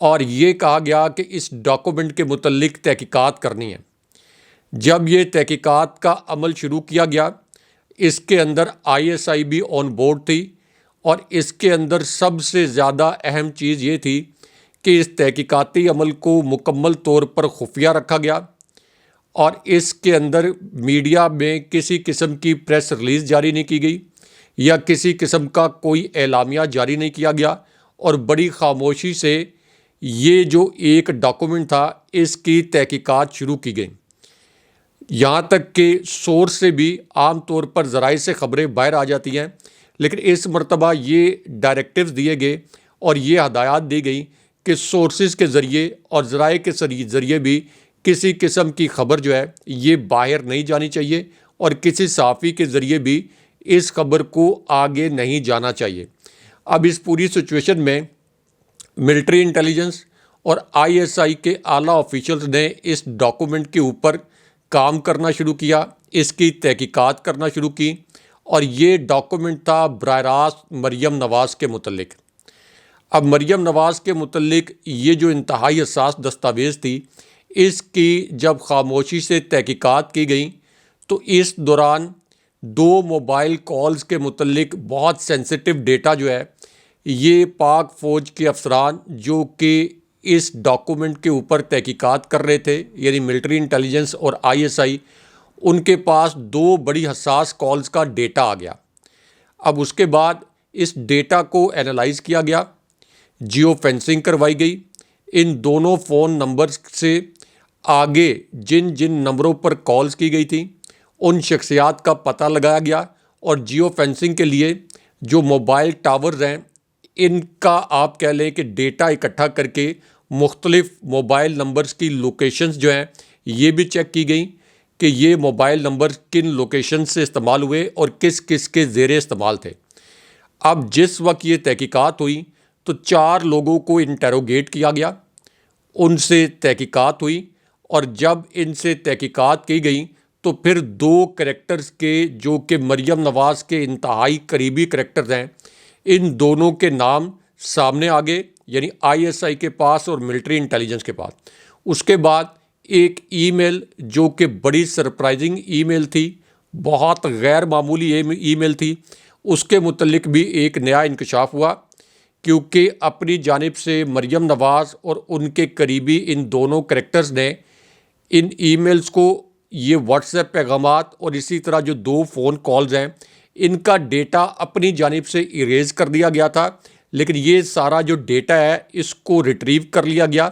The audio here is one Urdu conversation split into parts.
اور یہ کہا گیا کہ اس ڈاکومنٹ کے متعلق تحقیقات کرنی ہے۔ جب یہ تحقیقات کا عمل شروع کیا گیا، اس کے اندر ISI بھی آن بورڈ تھی، اور اس کے اندر سب سے زیادہ اہم چیز یہ تھی کہ اس تحقیقاتی عمل کو مکمل طور پر خفیہ رکھا گیا، اور اس کے اندر میڈیا میں کسی قسم کی پریس ریلیز جاری نہیں کی گئی یا کسی قسم کا کوئی اعلامیہ جاری نہیں کیا گیا، اور بڑی خاموشی سے یہ جو ایک ڈاکومنٹ تھا اس کی تحقیقات شروع کی گئیں، یہاں تک کہ سورس سے بھی عام طور پر ذرائع سے خبریں باہر آ جاتی ہیں، لیکن اس مرتبہ یہ ڈائریکٹیوز دیے گئے اور یہ ہدایات دی گئی کہ سورسز کے ذریعے اور ذرائع کے ذریعے بھی کسی قسم کی خبر جو ہے یہ باہر نہیں جانی چاہیے، اور کسی صحافی کے ذریعے بھی اس خبر کو آگے نہیں جانا چاہیے۔ اب اس پوری سچویشن میں ملٹری انٹیلیجنس اور ISI کے اعلیٰ آفیشلز نے اس ڈاکومنٹ کے اوپر کام کرنا شروع کیا، اس کی تحقیقات کرنا شروع کی، اور یہ ڈاکومنٹ تھا براہ راست مریم نواز کے متعلق۔ اب مریم نواز کے متعلق یہ جو انتہائی حساس دستاویز تھی، اس کی جب خاموشی سے تحقیقات کی گئیں تو اس دوران 2 موبائل کالز کے متعلق بہت سینسٹیو ڈیٹا جو ہے یہ پاک فوج کے افسران جو کہ اس ڈاکومنٹ کے اوپر تحقیقات کر رہے تھے، یعنی ملٹری انٹیلیجنس اور ISI، ان کے پاس 2 بڑی حساس کالز کا ڈیٹا آ گیا۔ اب اس کے بعد اس ڈیٹا کو اینالائز کیا گیا، جیو فینسنگ کروائی گئی، ان دونوں فون نمبرز سے آگے جن جن نمبروں پر کالز کی گئی تھیں ان شخصیات کا پتہ لگایا گیا، اور جیو فینسنگ کے لیے جو موبائل ٹاورز ہیں ان کا آپ کہہ لیں کہ ڈیٹا اکٹھا کر کے مختلف موبائل نمبرز کی لوکیشنز جو ہیں یہ بھی چیک کی گئیں کہ یہ موبائل نمبر کن لوکیشن سے استعمال ہوئے اور کس کس کے زیر استعمال تھے۔ اب جس وقت یہ تحقیقات ہوئی تو 4 لوگوں کو انٹیروگیٹ کیا گیا، ان سے تحقیقات ہوئی، اور جب ان سے تحقیقات کی گئیں تو پھر 2 کریکٹرز کے جو کہ مریم نواز کے انتہائی قریبی کریکٹرز ہیں، ان دونوں کے نام سامنے آ گئے، یعنی ISI کے پاس اور ملٹری انٹیلیجنس کے پاس۔ اس کے بعد ایک ای میل جو کہ بڑی سرپرائزنگ ای میل تھی، بہت غیر معمولی ای میل تھی، اس کے متعلق بھی ایک نیا انکشاف ہوا، کیونکہ اپنی جانب سے مریم نواز اور ان کے قریبی ان دونوں کریکٹرز نے ان ای میلز کو، یہ واٹس ایپ پیغامات اور اسی طرح جو 2 فون کالز ہیں، ان کا ڈیٹا اپنی جانب سے ایریز کر دیا گیا تھا، لیکن یہ سارا جو ڈیٹا ہے اس کو ریٹریو کر لیا گیا،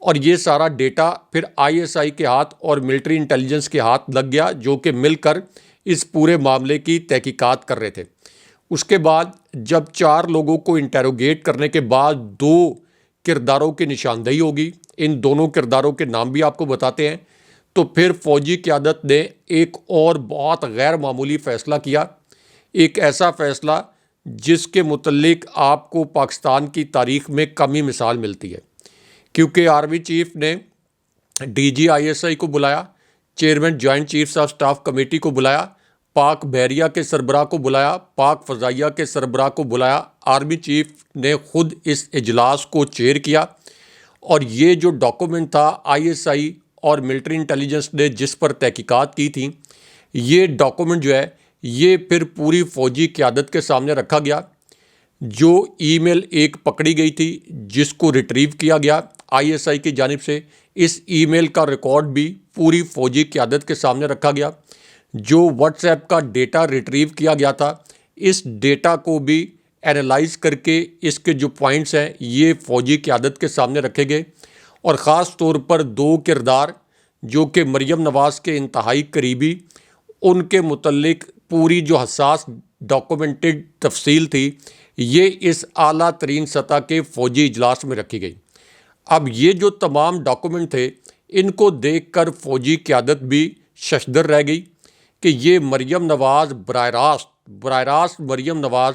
اور یہ سارا ڈیٹا پھر ISI کے ہاتھ اور ملٹری انٹیلیجنس کے ہاتھ لگ گیا، جو کہ مل کر اس پورے معاملے کی تحقیقات کر رہے تھے۔ اس کے بعد جب 4 لوگوں کو انٹیروگیٹ کرنے کے بعد 2 کرداروں کی نشاندہی ہوگی، ان دونوں کرداروں کے نام بھی آپ کو بتاتے ہیں، تو پھر فوجی قیادت نے ایک اور بہت غیر معمولی فیصلہ کیا، ایک ایسا فیصلہ جس کے متعلق آپ کو پاکستان کی تاریخ میں کم ہی مثال ملتی ہے، کیونکہ آرمی چیف نے DG ISI کو بلایا، chairman joint chiefs of staff committee کو بلایا، پاک بحریہ کے سربراہ کو بلایا، پاک فضائیہ کے سربراہ کو بلایا، آرمی چیف نے خود اس اجلاس کو چیئر کیا، اور یہ جو ڈاکومنٹ تھا ISI اور ملٹری انٹیلیجنس نے جس پر تحقیقات کی تھیں، یہ ڈاکومنٹ جو ہے یہ پھر پوری فوجی قیادت کے سامنے رکھا گیا۔ جو ای میل ایک پکڑی گئی تھی جس کو ریٹریو کیا گیا ISI کی جانب سے، اس ای میل کا ریکارڈ بھی پوری فوجی قیادت کے سامنے رکھا گیا۔ جو واٹس ایپ کا ڈیٹا ریٹریو کیا گیا تھا، اس ڈیٹا کو بھی اینالائز کر کے اس کے جو پوائنٹس ہیں یہ فوجی قیادت کے سامنے رکھے گئے، اور خاص طور پر 2 کردار جو کہ مریم نواز کے انتہائی قریبی، ان کے متعلق پوری جو حساس ڈاکومنٹڈ تفصیل تھی یہ اس اعلیٰ ترین سطح کے فوجی اجلاس میں رکھی گئی۔ اب یہ جو تمام ڈاکومنٹ تھے ان کو دیکھ کر فوجی قیادت بھی ششدر رہ گئی کہ یہ مریم نواز براہ راست مریم نواز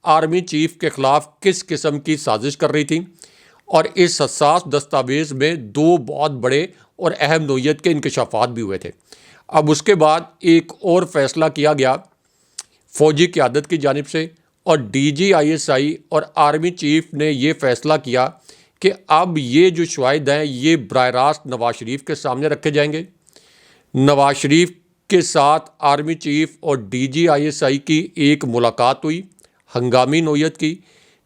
آرمی چیف کے خلاف کس قسم کی سازش کر رہی تھی، اور اس حساس دستاویز میں 2 بہت بڑے اور اہم نوعیت کے انکشافات بھی ہوئے تھے۔ اب اس کے بعد ایک اور فیصلہ کیا گیا فوجی قیادت کی جانب سے، اور DG ISI اور آرمی چیف نے یہ فیصلہ کیا کہ اب یہ جو شواہد ہیں یہ براہ راست نواز شریف کے سامنے رکھے جائیں گے۔ نواز شریف کے ساتھ آرمی چیف اور D G I S I کی ایک ملاقات ہوئی ہنگامی نوعیت کی۔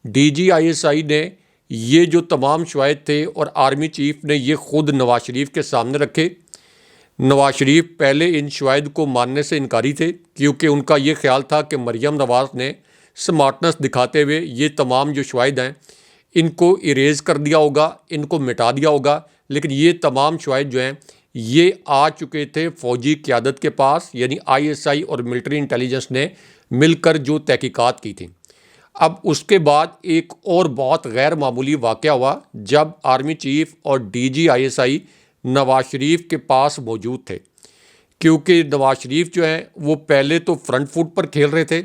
D G I S I نے یہ جو تمام شواہد تھے اور آرمی چیف نے یہ خود نواز شریف کے سامنے رکھے۔ نواز شریف پہلے ان شواہد کو ماننے سے انکاری تھے کیونکہ ان کا یہ خیال تھا کہ مریم نواز نے سمارٹنس دکھاتے ہوئے یہ تمام جو شواہد ہیں ان کو اریز کر دیا ہوگا، ان کو مٹا دیا ہوگا، لیکن یہ تمام شواہد جو ہیں یہ آ چکے تھے فوجی قیادت کے پاس، یعنی آئی ایس آئی اور ملٹری انٹیلیجنس نے مل کر جو تحقیقات کی تھیں۔ اب اس کے بعد ایک اور بہت غیر معمولی واقعہ ہوا جب آرمی چیف اور D G I S I Nawaz Sharif کے پاس موجود تھے، کیونکہ نواز شریف جو ہیں وہ پہلے تو فرنٹ فٹ پر کھیل رہے تھے،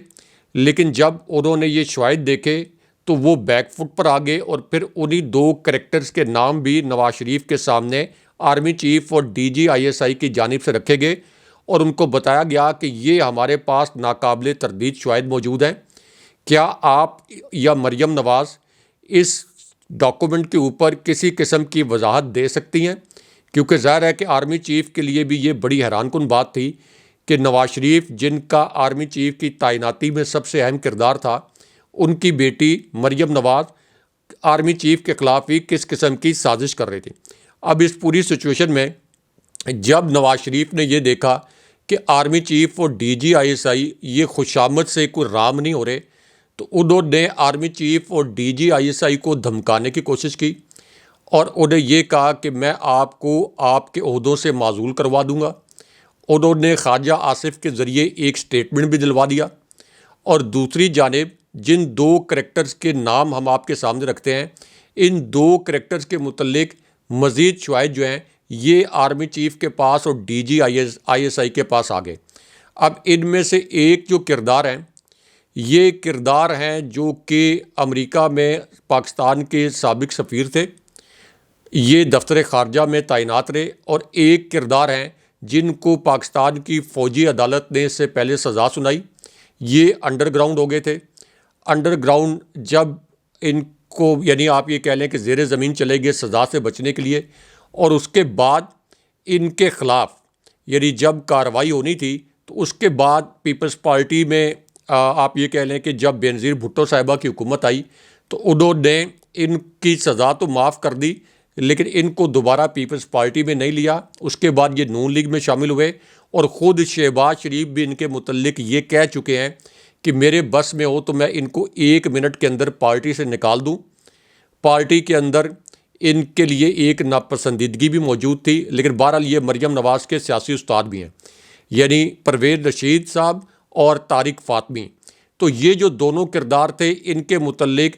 لیکن جب انہوں نے یہ شواہد دیکھے تو وہ بیک فٹ پر آ گئے، اور پھر انہی دو کریکٹرز کے نام بھی نواز شریف کے سامنے آرمی چیف اور D G I S I کی جانب سے رکھے گئے اور ان کو بتایا گیا کہ یہ ہمارے پاس ناقابل تردید شواہد موجود ہیں، کیا آپ یا مریم نواز اس ڈاکومنٹ کے اوپر کسی قسم کی وضاحت دے سکتی ہیں؟ کیونکہ ظاہر ہے کہ آرمی چیف کے لیے بھی یہ بڑی حیران کن بات تھی کہ نواز شریف جن کا آرمی چیف کی تعیناتی میں سب سے اہم کردار تھا، ان کی بیٹی مریم نواز آرمی چیف کے خلاف ہی کس قسم کی سازش کر رہی تھی۔ اب اس پوری سچویشن میں جب نواز شریف نے یہ دیکھا کہ آرمی چیف اور D G I S I یہ خوشامد سے کوئی رام نہیں ہو رہے، تو انہوں نے آرمی چیف اور D G I S I کو دھمکانے کی کوشش کی اور انہیں یہ کہا کہ میں آپ کو آپ کے عہدوں سے معزول کروا دوں گا۔ انہوں نے خواجہ آصف کے ذریعے ایک سٹیٹمنٹ بھی دلوا دیا، اور دوسری جانب جن دو کریکٹرز کے نام ہم آپ کے سامنے رکھتے ہیں، ان دو کریکٹرز کے متعلق مزید شواہد جو ہیں یہ آرمی چیف کے پاس اور ڈی جی آئی ایس آئی کے پاس آ گئے۔ اب ان میں سے ایک جو کردار ہیں یہ کردار ہیں جو کہ امریکہ میں پاکستان کے سابق سفیر تھے، یہ دفتر خارجہ میں تعینات رہے، اور ایک کردار ہیں جن کو پاکستان کی فوجی عدالت نے اس سے پہلے سزا سنائی، یہ انڈر گراؤنڈ ہو گئے تھے۔ انڈر گراؤنڈ جب ان کو یعنی آپ یہ کہہ لیں کہ زیر زمین چلے گئے سزا سے بچنے کے لیے، اور اس کے بعد ان کے خلاف یعنی جب کارروائی ہونی تھی تو اس کے بعد پیپلز پارٹی میں آپ یہ کہہ لیں کہ جب بینظیر بھٹو صاحبہ کی حکومت آئی تو انہوں نے ان کی سزا تو معاف کر دی، لیکن ان کو دوبارہ پیپلز پارٹی میں نہیں لیا۔ اس کے بعد یہ نون لیگ میں شامل ہوئے، اور خود شہباز شریف بھی ان کے متعلق یہ کہہ چکے ہیں کہ میرے بس میں ہو تو میں ان کو 1 منٹ کے اندر پارٹی سے نکال دوں۔ پارٹی کے اندر ان کے لیے ایک ناپسندیدگی بھی موجود تھی، لیکن بہرحال یہ مریم نواز کے سیاسی استاد بھی ہیں، یعنی پرویز رشید صاحب اور طارق فاطمی۔ تو یہ جو دونوں کردار تھے ان کے متعلق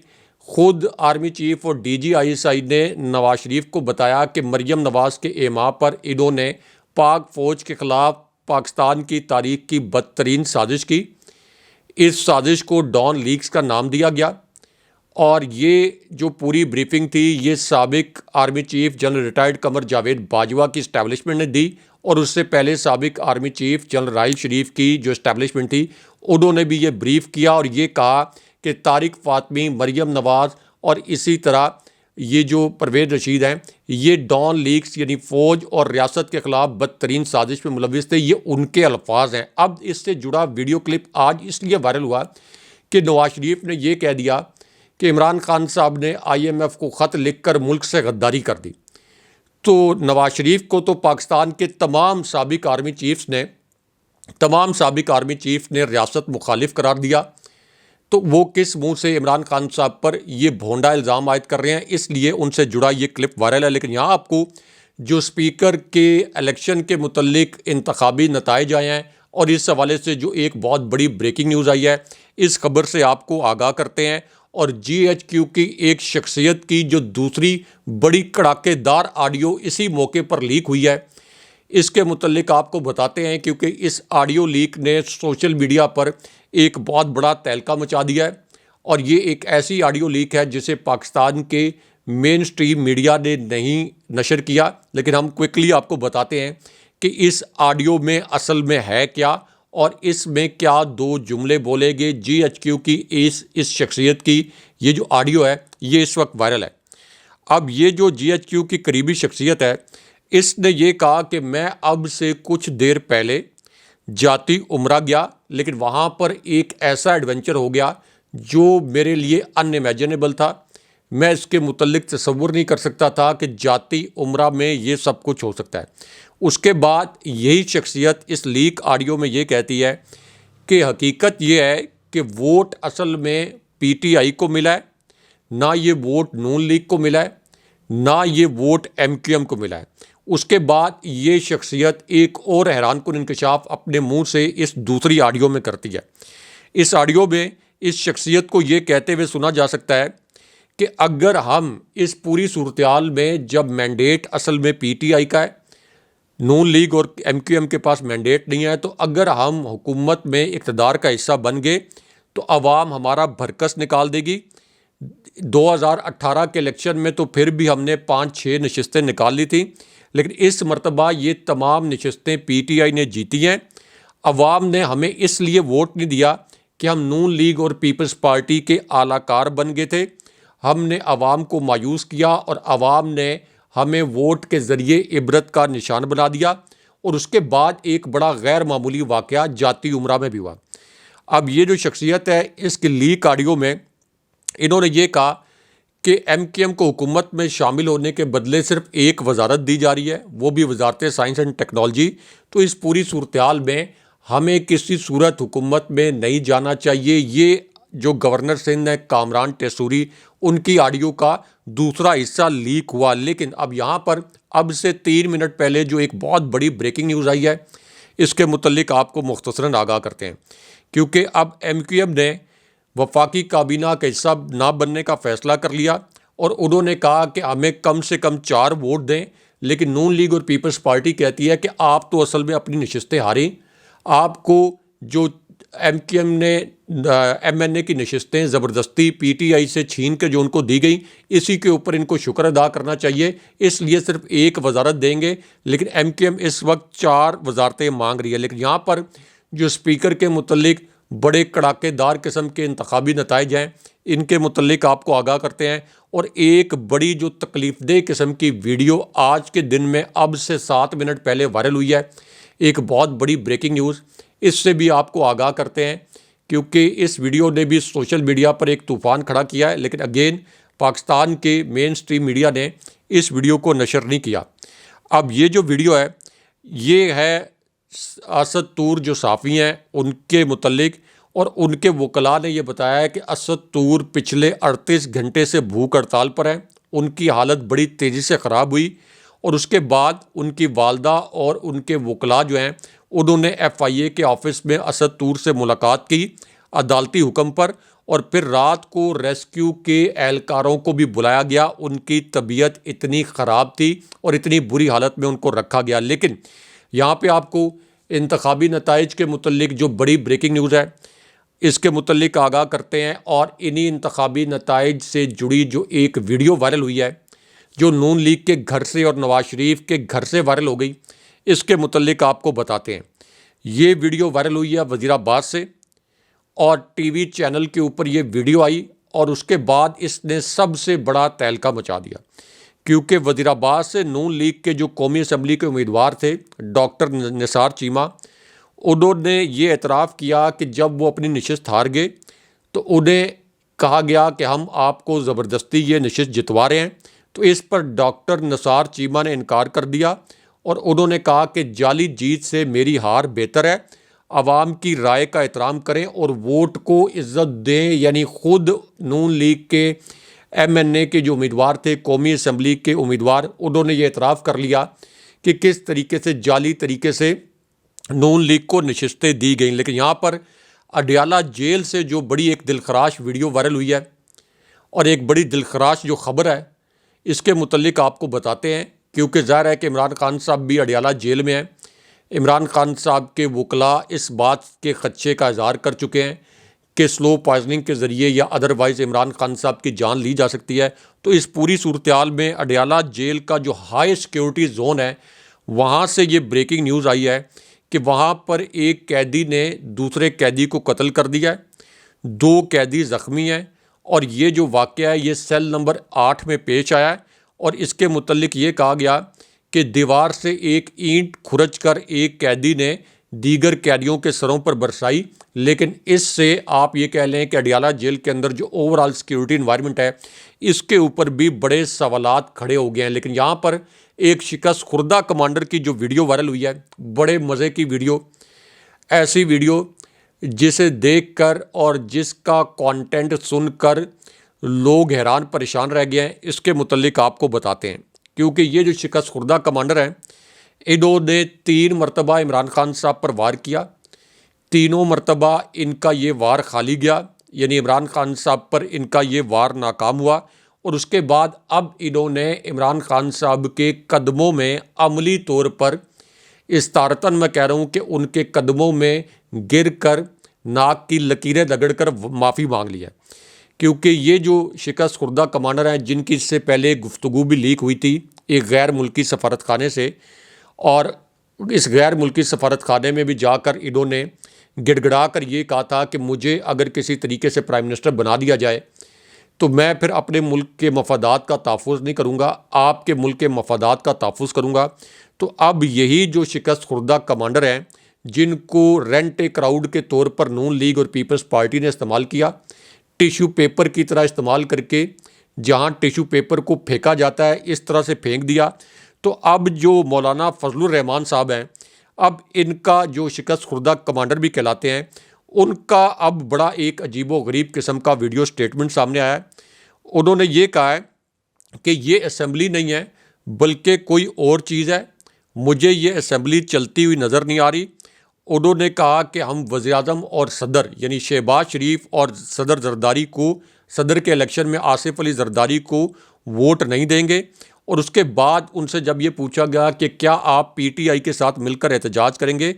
خود آرمی چیف اور D G I S I نے نواز شریف کو بتایا کہ مریم نواز کے ایما پر انہوں نے پاک فوج کے خلاف پاکستان کی تاریخ کی بدترین سازش کی۔ اس سازش کو ڈان لیکس کا نام دیا گیا، اور یہ جو پوری بریفنگ تھی یہ سابق army chief general retired Qamar Javed Bajwa کی اسٹیبلشمنٹ نے دی، اور اس سے پہلے سابق army chief general Raheel Sharif کی جو اسٹیبلشمنٹ تھی انہوں نے بھی یہ بریف کیا، اور یہ کہا کہ طارق فاطمی، مریم نواز اور اسی طرح یہ جو پرویز رشید ہیں یہ ڈان لیکس یعنی فوج اور ریاست کے خلاف بدترین سازش میں ملوث تھے، یہ ان کے الفاظ ہیں۔ اب اس سے جڑا ویڈیو کلپ آج اس لیے وائرل ہوا کہ نواز شریف نے یہ کہہ دیا کہ عمران خان صاحب نے آئی ایم ایف کو خط لکھ کر ملک سے غداری کر دی۔ تو نواز شریف کو تو پاکستان کے تمام سابق آرمی چیف نے ریاست مخالف قرار دیا، تو وہ کس منہ سے عمران خان صاحب پر یہ بھونڈا الزام عائد کر رہے ہیں، اس لیے ان سے جڑا یہ کلپ وائرل ہے۔ لیکن یہاں آپ کو جو اسپیکر کے الیکشن کے متعلق انتخابی نتائج آئے ہیں اور اس حوالے سے جو ایک بہت بڑی بریکنگ نیوز آئی ہے، اس خبر سے آپ کو آگاہ کرتے ہیں، اور جی ایچ کیو کی ایک شخصیت کی جو دوسری بڑی کڑاکے دار آڈیو اسی موقع پر لیک ہوئی ہے، اس کے متعلق آپ کو بتاتے ہیں، کیونکہ اس آڈیو لیک نے سوشل میڈیا پر ایک بہت بڑا تہلکہ مچا دیا ہے، اور یہ ایک ایسی آڈیو لیک ہے جسے پاکستان کے مین سٹریم میڈیا نے نہیں نشر کیا، لیکن ہم کوئکلی آپ کو بتاتے ہیں کہ اس آڈیو میں اصل میں ہے کیا، اور اس میں کیا 2 جملے بولے گئے۔ جی ایچ کیو کی اس شخصیت کی یہ جو آڈیو ہے یہ اس وقت وائرل ہے۔ اب یہ جو جی ایچ کیو کی قریبی شخصیت ہے، اس نے یہ کہا کہ میں اب سے کچھ دیر پہلے جاتی عمرہ گیا، لیکن وہاں پر ایک ایسا ایڈونچر ہو گیا جو میرے لیے ان امیجنیبل تھا۔ میں اس کے متعلق تصور نہیں کر سکتا تھا کہ جاتی عمرہ میں یہ سب کچھ ہو سکتا ہے۔ اس کے بعد یہی شخصیت اس لیک آڈیو میں یہ کہتی ہے کہ حقیقت یہ ہے کہ ووٹ اصل میں پی ٹی آئی کو ملا ہے، نہ یہ ووٹ نون لیگ کو ملا ہے، نہ یہ ووٹ ایم کیو ایم کو ملا ہے۔ اس کے بعد یہ شخصیت ایک اور حیران کن انکشاف اپنے منہ سے اس دوسری آڈیو میں کرتی ہے۔ اس آڈیو میں اس شخصیت کو یہ کہتے ہوئے سنا جا سکتا ہے کہ اگر ہم اس پوری صورتحال میں، جب مینڈیٹ اصل میں پی ٹی آئی کا ہے، نون لیگ اور ایم کیو ایم کے پاس مینڈیٹ نہیں ہے، تو اگر ہم حکومت میں اقتدار کا حصہ بن گئے تو عوام ہمارا بھرکس نکال دے گی۔ 2018 کے الیکشن میں تو پھر بھی ہم نے 5-6 نشستیں نکال لی تھیں، لیکن اس مرتبہ یہ تمام نشستیں پی ٹی آئی نے جیتی ہیں۔ عوام نے ہمیں اس لیے ووٹ نہیں دیا کہ ہم نون لیگ اور پیپلز پارٹی کے اعلی کار بن گئے تھے، ہم نے عوام کو مایوس کیا اور عوام نے ہمیں ووٹ کے ذریعے عبرت کا نشان بنا دیا۔ اور اس کے بعد ایک بڑا غیر معمولی واقعہ جاتی عمرہ میں بھی ہوا۔ اب یہ جو شخصیت ہے، اس کی لیک آڈیو میں انہوں نے یہ کہا کہ ایم کیو ایم کو حکومت میں شامل ہونے کے بدلے صرف ایک وزارت دی جا رہی ہے، وہ بھی وزارت سائنس اینڈ ٹیکنالوجی۔ تو اس پوری صورتحال میں ہمیں کسی صورت حکومت میں نہیں جانا چاہیے۔ یہ جو گورنر سندھ ہے کامران ٹیسوری، ان کی آڈیو کا دوسرا حصہ لیک ہوا۔ لیکن اب یہاں پر اب سے 3 منٹ پہلے جو ایک بہت بڑی بریکنگ نیوز آئی ہے، اس کے متعلق آپ کو مختصراً آگاہ کرتے ہیں، کیونکہ اب ایم کیو ایم نے وفاقی کابینہ کا حصہ نہ بننے کا فیصلہ کر لیا اور انہوں نے کہا کہ ہمیں کم سے کم 4 ووٹ دیں، لیکن نون لیگ اور پیپلز پارٹی کہتی ہے کہ آپ تو اصل میں اپنی نشستیں ہاریں، آپ کو جو ایم کیو ایم نے ایم این اے کی نشستیں زبردستی پی ٹی آئی سے چھین کے جو ان کو دی گئی، اسی کے اوپر ان کو شکر ادا کرنا چاہیے، اس لیے صرف ایک وزارت دیں گے۔ لیکن ایم کیو ایم اس وقت 4 وزارتیں مانگ رہی ہے۔ لیکن یہاں پر جو اسپیکر کے متعلق بڑے کڑاکے دار قسم کے انتخابی نتائج ہیں، ان کے متعلق آپ کو آگاہ کرتے ہیں۔ اور ایک بڑی جو تکلیف دہ قسم کی ویڈیو آج کے دن میں اب سے 7 منٹ پہلے وائرل ہوئی ہے، ایک بہت بڑی بریکنگ نیوز، اس سے بھی آپ کو آگاہ کرتے ہیں، کیونکہ اس ویڈیو نے بھی سوشل میڈیا پر ایک طوفان کھڑا کیا ہے۔ لیکن اگین پاکستان کے مین سٹریم میڈیا نے اس ویڈیو کو نشر نہیں کیا۔ اب یہ جو ویڈیو ہے، یہ ہے اسد طور جو صحافی ہیں ان کے متعلق، اور ان کے وکلاء نے یہ بتایا ہے کہ اسد طور پچھلے 38 گھنٹے سے بھوک ہڑتال پر ہیں، ان کی حالت بڑی تیزی سے خراب ہوئی، اور اس کے بعد ان کی والدہ اور ان کے وکلاء جو ہیں انہوں نے ایف آئی اے کے آفس میں اسد طور سے ملاقات کی عدالتی حکم پر، اور پھر رات کو ریسکیو کے اہلکاروں کو بھی بلایا گیا۔ ان کی طبیعت اتنی خراب تھی اور اتنی بری حالت میں ان کو رکھا گیا۔ لیکن یہاں پہ آپ کو انتخابی نتائج کے متعلق جو بڑی بریکنگ نیوز ہے، اس کے متعلق آگاہ کرتے ہیں، اور انہی انتخابی نتائج سے جڑی جو ایک ویڈیو وائرل ہوئی ہے، جو نون لیگ کے گھر سے اور نواز شریف کے گھر سے وائرل ہو گئی، اس کے متعلق آپ کو بتاتے ہیں۔ یہ ویڈیو وائرل ہوئی ہے وزیر آباد سے، اور ٹی وی چینل کے اوپر یہ ویڈیو آئی، اور اس کے بعد اس نے سب سے بڑا تہلکہ مچا دیا، کیونکہ وزیر آباد سے نون لیگ کے جو قومی اسمبلی کے امیدوار تھے ڈاکٹر نثار چیمہ، انہوں نے یہ اعتراف کیا کہ جب وہ اپنی نشست ہار گئے تو انہیں کہا گیا کہ ہم آپ کو زبردستی یہ نشست جتوا رہے ہیں۔ تو اس پر ڈاکٹر نثار چیمہ نے انکار کر دیا، اور انہوں نے کہا کہ جعلی جیت سے میری ہار بہتر ہے، عوام کی رائے کا احترام کریں اور ووٹ کو عزت دیں۔ یعنی خود نون لیگ کے ایم این اے کے جو امیدوار تھے، قومی اسمبلی کے امیدوار، انہوں نے یہ اعتراف کر لیا کہ کس طریقے سے جعلی طریقے سے نون لیگ کو نشستیں دی گئیں۔ لیکن یہاں پر اڈیالہ جیل سے جو بڑی ایک دلخراش ویڈیو وائرل ہوئی ہے، اور ایک بڑی دلخراش جو خبر ہے، اس کے متعلق آپ کو بتاتے ہیں، کیونکہ ظاہر ہے کہ عمران خان صاحب بھی اڈیالہ جیل میں ہیں۔ عمران خان صاحب کے وکلاء اس بات کے خدشے کا اظہار کر چکے ہیں کہ سلو پوائزننگ کے ذریعے یا ادروائز عمران خان صاحب کی جان لی جا سکتی ہے۔ تو اس پوری صورتحال میں اڈیالہ جیل کا جو ہائی سیکیورٹی زون ہے، وہاں سے یہ بریکنگ نیوز آئی ہے کہ وہاں پر ایک قیدی نے دوسرے قیدی کو قتل کر دیا ہے، 2 قیدی زخمی ہیں، اور یہ جو واقعہ ہے یہ سیل نمبر 8 میں پیش آیا ہے، اور اس کے متعلق یہ کہا گیا کہ دیوار سے ایک اینٹ کھرچ کر ایک قیدی نے دیگر قیدیوں کے سروں پر برسائی، لیکن اس سے آپ یہ کہہ لیں کہ اڈیالہ جیل کے اندر جو اوورال سیکیورٹی انوائرمنٹ ہے اس کے اوپر بھی بڑے سوالات کھڑے ہو گئے ہیں۔ لیکن یہاں پر ایک شکست خوردہ کمانڈر کی جو ویڈیو وائرل ہوئی ہے، بڑے مزے کی ویڈیو، ایسی ویڈیو جسے دیکھ کر اور جس کا کانٹینٹ سن کر لوگ حیران پریشان رہ گئے ہیں، اس کے متعلق آپ کو بتاتے ہیں۔ کیونکہ یہ جو شکست خوردہ کمانڈر ہیں، انہوں نے 3 مرتبہ عمران خان صاحب پر وار کیا، تینوں مرتبہ ان کا یہ وار خالی گیا، یعنی عمران خان صاحب پر ان کا یہ وار ناکام ہوا، اور اس کے بعد اب انہوں نے عمران خان صاحب کے قدموں میں عملی طور پر استارتاً میں کہہ رہا ہوں کہ ان کے قدموں میں گر کر ناک کی لکیریں رگڑ کر معافی مانگ لی ہے۔ کیونکہ یہ جو شکست خوردہ کمانڈر ہیں، جن کی اس سے پہلے گفتگو بھی لیک ہوئی تھی ایک غیر ملکی سفارت خانے سے، اور اس غیر ملکی سفارت خانے میں بھی جا کر انہوں نے گڑ گڑا کر یہ کہا تھا کہ مجھے اگر کسی طریقے سے پرائم منسٹر بنا دیا جائے تو میں پھر اپنے ملک کے مفادات کا تحفظ نہیں کروں گا، آپ کے ملک کے مفادات کا تحفظ کروں گا۔ تو اب یہی جو شکست خوردہ کمانڈر ہیں، جن کو رینٹ اے کراؤڈ کے طور پر نون لیگ اور پیپلز پارٹی نے استعمال کیا، ٹیشو پیپر کی طرح استعمال کر کے، جہاں ٹیشو پیپر کو پھینکا جاتا ہے اس طرح سے پھینک دیا، تو اب جو مولانا فضل الرحمان صاحب ہیں، اب ان کا جو شکست خوردہ کمانڈر بھی کہلاتے ہیں، ان کا اب بڑا ایک عجیب و غریب قسم کا ویڈیو سٹیٹمنٹ سامنے آیا ہے۔ انہوں نے یہ کہا ہے کہ یہ اسمبلی نہیں ہے بلکہ کوئی اور چیز ہے، مجھے یہ اسمبلی چلتی ہوئی نظر نہیں آ رہی۔ انہوں نے کہا کہ ہم وزیر اعظم اور صدر یعنی شہباز شریف اور صدر زرداری کو، صدر کے الیکشن میں آصف علی زرداری کو ووٹ نہیں دیں گے، اور اس کے بعد ان سے جب یہ پوچھا گیا کہ کیا آپ پی ٹی آئی کے ساتھ مل کر احتجاج کریں گے،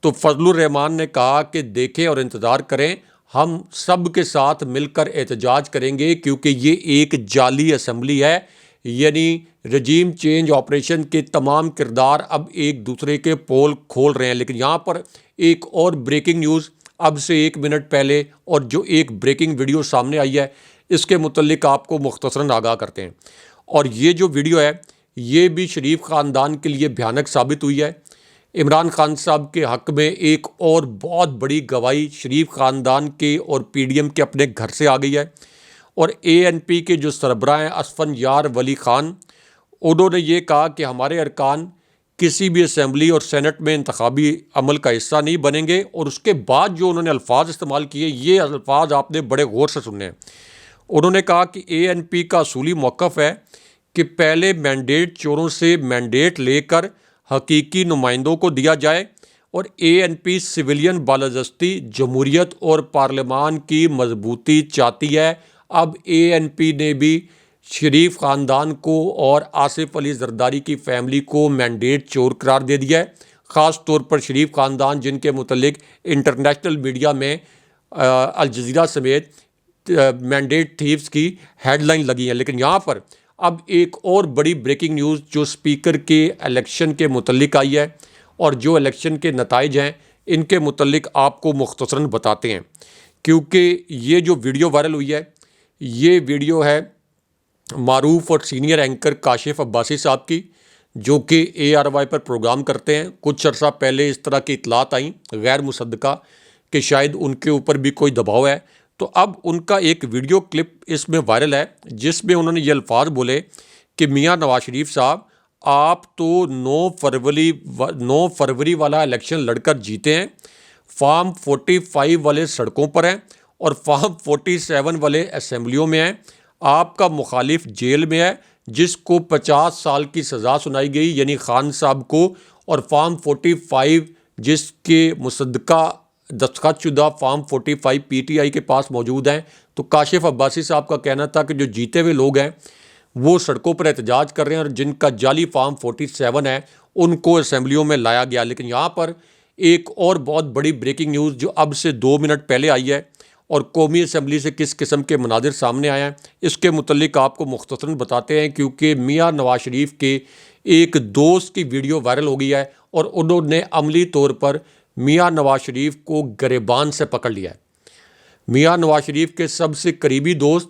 تو فضل الرحمان نے کہا کہ دیکھیں اور انتظار کریں، ہم سب کے ساتھ مل کر احتجاج کریں گے، کیونکہ یہ ایک جعلی اسمبلی ہے، یعنی رجیم چینج آپریشن کے تمام کردار اب ایک دوسرے کے پول کھول رہے ہیں۔ لیکن یہاں پر ایک اور بریکنگ نیوز اب سے 1 منٹ پہلے، اور جو ایک بریکنگ ویڈیو سامنے آئی ہے، اس کے متعلق آپ کو مختصراً آگاہ کرتے ہیں۔ اور یہ جو ویڈیو ہے یہ بھی شریف خاندان کے لیے بھیانک ثابت ہوئی ہے۔ عمران خان صاحب کے حق میں ایک اور بہت بڑی گواہی شریف خاندان کے اور پی ڈی ایم کے اپنے گھر سے آ گئی ہے، اور اے این پی کے جو سربراہ ہیں اسفن یار ولی خان، انہوں نے یہ کہا کہ ہمارے ارکان کسی بھی اسمبلی اور سینٹ میں انتخابی عمل کا حصہ نہیں بنیں گے، اور اس کے بعد جو انہوں نے الفاظ استعمال کیے، یہ الفاظ آپ نے بڑے غور سے سننے ہیں۔ انہوں نے کہا کہ اے این پی کا اصولی موقف ہے کہ پہلے مینڈیٹ چوروں سے مینڈیٹ لے کر حقیقی نمائندوں کو دیا جائے، اور اے این پی سویلین بالادستی، جمہوریت اور پارلیمان کی مضبوطی چاہتی ہے۔ اب اے این پی نے بھی شریف خاندان کو اور آصف علی زرداری کی فیملی کو مینڈیٹ چور قرار دے دیا ہے، خاص طور پر شریف خاندان جن کے متعلق انٹرنیشنل میڈیا میں الجزیرہ سمیت مینڈیٹ تھیوز کی ہیڈ لائن لگی ہیں۔ لیکن یہاں پر اب ایک اور بڑی بریکنگ نیوز جو اسپیکر کے الیکشن کے متعلق آئی ہے، اور جو الیکشن کے نتائج ہیں ان کے متعلق آپ کو مختصراً بتاتے ہیں، کیونکہ یہ جو ویڈیو وائرل ہوئی ہے، یہ ویڈیو ہے معروف اور سینئر اینکر کاشف عباسی صاحب کی، جو کہ اے آر وائی پر پروگرام کرتے ہیں۔ کچھ عرصہ پہلے اس طرح کی اطلاعات آئیں غیر مصدقہ کہ شاید ان کے اوپر بھی کوئی دباؤ ہے، تو اب ان کا ایک ویڈیو کلپ اس میں وائرل ہے، جس میں انہوں نے یہ الفاظ بولے کہ میاں نواز شریف صاحب، آپ تو 9 فروری والا الیکشن لڑ کر جیتے ہیں، فارم 45 والے سڑکوں پر ہیں اور فارم 47 والے اسمبلیوں میں ہیں، آپ کا مخالف جیل میں ہے جس کو 50 سال کی سزا سنائی گئی، یعنی خان صاحب کو، اور فارم 45 جس کے مصدقہ دستخط شدہ فارم 45 پی ٹی آئی کے پاس موجود ہیں۔ تو کاشف عباسی صاحب کا کہنا تھا کہ جو جیتے ہوئے لوگ ہیں وہ سڑکوں پر احتجاج کر رہے ہیں، اور جن کا جعلی فارم 47 ہے ان کو اسمبلیوں میں لایا گیا۔ لیکن یہاں پر ایک اور بہت بڑی بریکنگ نیوز جو اب سے 2 منٹ پہلے آئی ہے، اور قومی اسمبلی سے کس قسم کے مناظر سامنے آئے ہیں اس کے متعلق آپ کو مختصراً بتاتے ہیں، کیونکہ میاں نواز شریف کے ایک دوست کی ویڈیو وائرل ہو گئی ہے، اور انہوں نے عملی طور پر میاں نواز شریف کو گریبان سے پکڑ لیا ہے۔ میاں نواز شریف کے سب سے قریبی دوست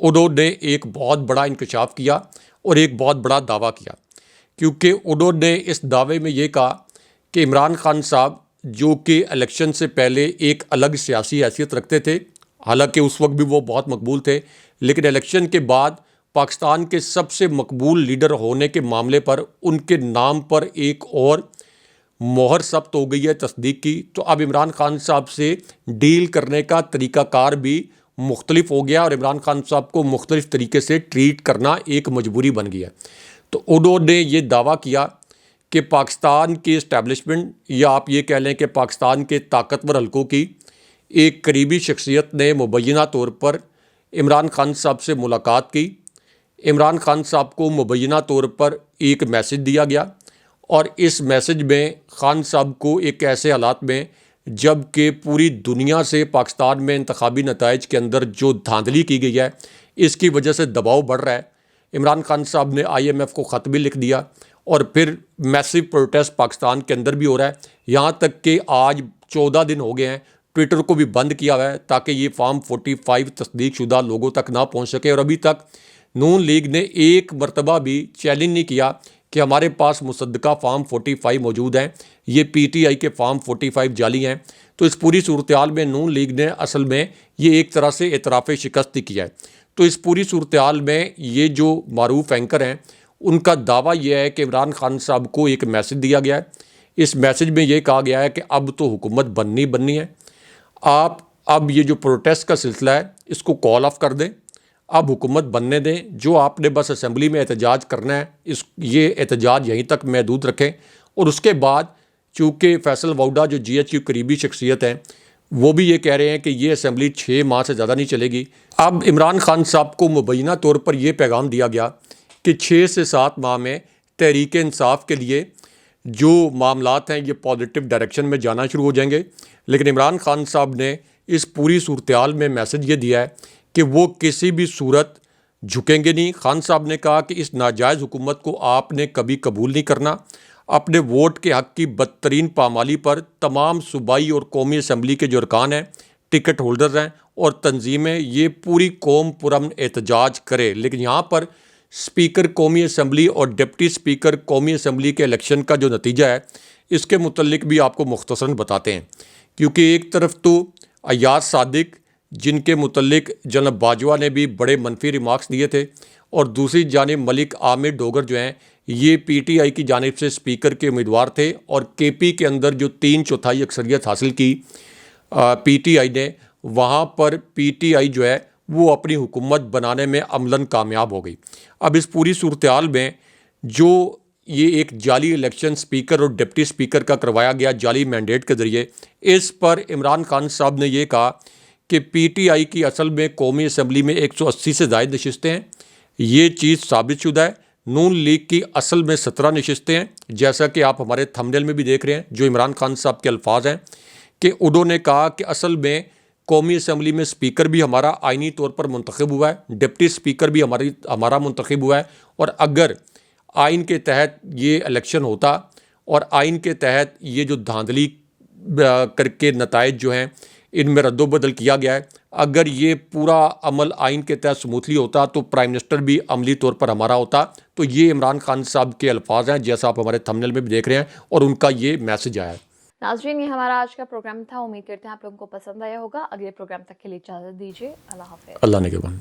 انہوں نے ایک بہت بڑا انکشاف کیا اور ایک بہت بڑا دعویٰ کیا، کیونکہ انہوں نے اس دعوے میں یہ کہا کہ عمران خان صاحب جو کہ الیکشن سے پہلے ایک الگ سیاسی حیثیت رکھتے تھے، حالانکہ اس وقت بھی وہ بہت مقبول تھے، لیکن الیکشن کے بعد پاکستان کے سب سے مقبول لیڈر ہونے کے معاملے پر ان کے نام پر ایک اور مہر ثبت ہو گئی ہے تصدیق کی، تو اب عمران خان صاحب سے ڈیل کرنے کا طریقہ کار بھی مختلف ہو گیا اور عمران خان صاحب کو مختلف طریقے سے ٹریٹ کرنا ایک مجبوری بن گیا۔ تو انہوں نے یہ دعویٰ کیا کہ پاکستان کی اسٹیبلشمنٹ، یا آپ یہ کہہ لیں کہ پاکستان کے طاقتور حلقوں کی ایک قریبی شخصیت نے مبینہ طور پر عمران خان صاحب سے ملاقات کی۔ عمران خان صاحب کو مبینہ طور پر ایک میسج دیا گیا، اور اس میسج میں خان صاحب کو ایک ایسے حالات میں جب کہ پوری دنیا سے پاکستان میں انتخابی نتائج کے اندر جو دھاندلی کی گئی ہے اس کی وجہ سے دباؤ بڑھ رہا ہے، عمران خان صاحب نے IMF کو خط بھی لکھ دیا، اور پھر میسو پروٹیسٹ پاکستان کے اندر بھی ہو رہا ہے، یہاں تک کہ آج 14 دن ہو گئے ہیں، ٹویٹر کو بھی بند کیا ہوا ہے تاکہ یہ فارم 45 تصدیق شدہ لوگوں تک نہ پہنچ سکے، اور ابھی تک نون لیگ نے ایک مرتبہ بھی چیلنج نہیں کیا کہ ہمارے پاس مصدقہ فارم 45 موجود ہیں، یہ PTI کے فارم 45 جعلی ہیں۔ تو اس پوری صورتحال میں نون لیگ نے اصل میں یہ ایک طرح سے اعتراف شکست کیا ہے۔ تو اس پوری صورتحال میں یہ جو معروف اینکر ہیں ان کا دعویٰ یہ ہے کہ عمران خان صاحب کو ایک میسج دیا گیا ہے، اس میسج میں یہ کہا گیا ہے کہ اب تو حکومت بننی ہے، آپ اب یہ جو پروٹیسٹ کا سلسلہ ہے اس کو کال آف کر دیں، اب حکومت بننے دیں، جو آپ نے بس اسمبلی میں احتجاج کرنا ہے یہ احتجاج یہیں تک محدود رکھیں، اور اس کے بعد چونکہ فیصل ووڈا جو GHQ قریبی شخصیت ہیں وہ بھی یہ کہہ رہے ہیں کہ یہ اسمبلی 6 ماہ سے زیادہ نہیں چلے گی۔ اب عمران خان صاحب کو مبینہ طور پر یہ پیغام دیا گیا کہ 6 سے 7 ماہ میں تحریک انصاف کے لیے جو معاملات ہیں یہ پازیٹیو ڈائریکشن میں جانا شروع ہو جائیں گے، لیکن عمران خان صاحب نے اس پوری صورتحال میں میسج یہ دیا ہے کہ وہ کسی بھی صورت جھکیں گے نہیں۔ خان صاحب نے کہا کہ اس ناجائز حکومت کو آپ نے کبھی قبول نہیں کرنا، اپنے ووٹ کے حق کی بدترین پامالی پر تمام صوبائی اور قومی اسمبلی کے جو ارکان ہیں، ٹکٹ ہولڈرز ہیں اور تنظیمیں، یہ پوری قوم پرامن احتجاج کرے، لیکن یہاں پر اسپیکر قومی اسمبلی اور ڈپٹی اسپیکر قومی اسمبلی کے الیکشن کا جو نتیجہ ہے اس کے متعلق بھی آپ کو مختصراً بتاتے ہیں، کیونکہ ایک طرف تو ایاز صادق جن کے متعلق جناب باجوہ نے بھی بڑے منفی ریمارکس دیے تھے، اور دوسری جانب ملک عامر ڈوگر جو ہیں یہ PTI کی جانب سے اسپیکر کے امیدوار تھے، اور KP کے اندر جو 3/4 اکثریت حاصل کی PTI نے، وہاں پر PTI جو ہے وہ اپنی حکومت بنانے میں عملاً کامیاب ہو گئی۔ اب اس پوری صورتحال میں جو یہ ایک جعلی الیکشن اسپیکر اور ڈپٹی اسپیکر کا کروایا گیا جعلی مینڈیٹ کے ذریعے، اس پر عمران خان صاحب نے یہ کہا کہ PTI کی اصل میں قومی اسمبلی میں 180 سے زائد نشستیں ہیں، یہ چیز ثابت شدہ ہے۔ نون لیگ کی اصل میں 17 نشستیں ہیں، جیسا کہ آپ ہمارے تھمبنیل میں بھی دیکھ رہے ہیں، جو عمران خان صاحب کے الفاظ ہیں کہ انہوں نے کہا کہ اصل میں قومی اسمبلی میں اسپیکر بھی ہمارا آئینی طور پر منتخب ہوا ہے، ڈپٹی اسپیکر بھی ہمارا منتخب ہوا ہے، اور اگر آئین کے تحت یہ الیکشن ہوتا اور آئین کے تحت یہ جو دھاندلی کر کے نتائج جو ہیں ان میں رد و بدل کیا گیا ہے، اگر یہ پورا عمل آئین کے تحت سموتھلی ہوتا تو پرائم منسٹر بھی عملی طور پر ہمارا ہوتا۔ تو یہ عمران خان صاحب کے الفاظ ہیں، جیسا آپ ہمارے تھمبنیل میں بھی دیکھ رہے ہیں، اور ان کا یہ میسج آیا ہے۔ ناظرین، یہ ہمارا آج کا پروگرام تھا، امید کرتے ہیں آپ لوگوں کو پسند آیا ہوگا۔ اگلے پروگرام تک کے لیے اجازت دیجیے، اللہ حافظ۔ اللہ نگہبان۔